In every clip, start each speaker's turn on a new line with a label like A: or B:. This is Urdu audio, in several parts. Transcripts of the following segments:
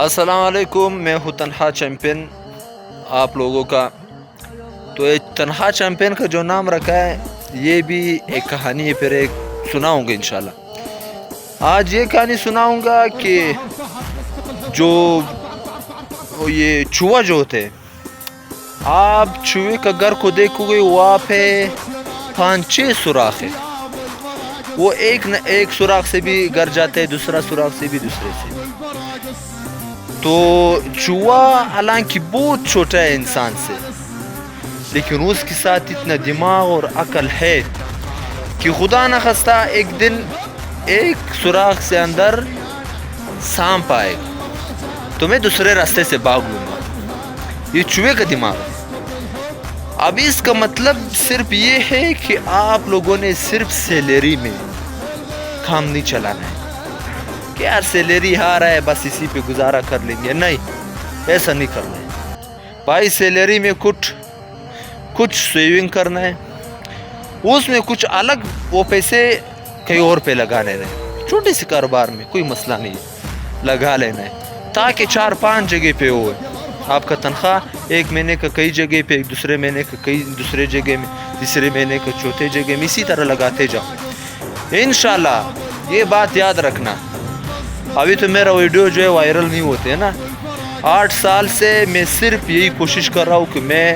A: السلام علیکم، میں ہوں تنہا چیمپئن آپ لوگوں کا. تو یہ تنہا چیمپئن کا جو نام رکھا ہے یہ بھی ایک کہانی ہے، پھر ایک سناؤں گا انشاءاللہ. آج یہ کہانی سناؤں گا کہ جو یہ چوہا جو ہوتے، آپ چوہے کا گھر کو دیکھو گے وہاں پہ 5-6 سوراخ ہے. وہ ایک سوراخ سے بھی گھر جاتے ہیں، دوسرا سوراخ سے بھی، دوسرے سے. تو چوہا حالانکہ بہت چھوٹا ہے انسان سے، لیکن اس کے ساتھ اتنا دماغ اور عقل ہے کہ خدا نہ خواستہ ایک دن ایک سوراخ سے اندر سانپ آئے تو میں دوسرے راستے سے بھاگ لوں گا. یہ چوہے کا دماغ ہے. اب اس کا مطلب صرف یہ ہے کہ آپ لوگوں نے صرف سیلری میں کام نہیں چلانا ہے کہ یار سیلری آ رہا ہے بس اسی پہ گزارا کر لیں گے. نہیں، ایسا نہیں کرنا ہے بھائی. سیلری میں کچھ سیونگ کرنا ہے، اس میں کچھ الگ وہ پیسے کہیں اور پہ لگانے رہے. چھوٹے سے کاروبار میں کوئی مسئلہ نہیں ہے، لگا لینا ہے تاکہ 4-5 جگہ پہ ہو. آپ کا تنخواہ ایک مہینے کا کئی جگہ پہ، ایک دوسرے مہینے کا کئی دوسرے جگہ میں، تیسرے مہینے کا چوتھے جگہ میں، اسی طرح لگاتے جاؤ. انشاءاللہ یہ بات یاد رکھنا. ابھی تو میرا ویڈیو جو ہے وائرل نہیں ہوتے ہے نا. 8 سال سے میں صرف یہی کوشش کر رہا ہوں کہ میں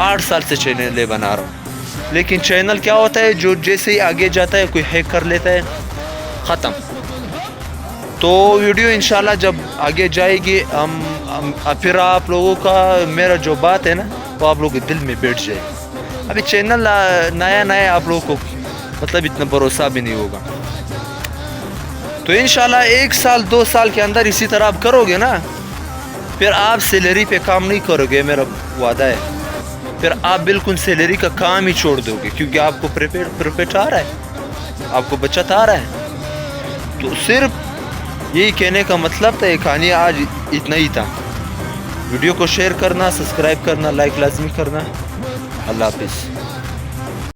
A: 8 سال سے چینل بنا رہا ہوں، لیکن چینل کیا ہوتا ہے جو جیسے ہی آگے جاتا ہے کوئی ہیک کر لیتا ہے، ختم. تو ویڈیو انشاءاللہ جب آگے جائے گی پھر آپ لوگوں کا میرا جو بات ہے نا وہ آپ لوگوں کے دل میں بیٹھ جائے گی. ابھی چینل نیا آپ لوگوں کو مطلب اتنا بھروسہ بھی نہیں ہوگا. تو انشاءاللہ 1 سال 2 سال کے اندر اسی طرح آپ کرو گے نا، پھر آپ سیلری پہ کام نہیں کرو گے، میرا وعدہ ہے. پھر آپ بالکل سیلری کا کام ہی چھوڑ دو گے، کیونکہ آپ کو پروفٹ آ رہا ہے، آپ کو بچت آ رہا ہے. تو صرف یہی کہنے کا مطلب تھا. یہ کہانی آج اتنا ہی تھا. ویڈیو کو شیئر کرنا، سبسکرائب کرنا، لائک لازمی کرنا. اللہ حافظ.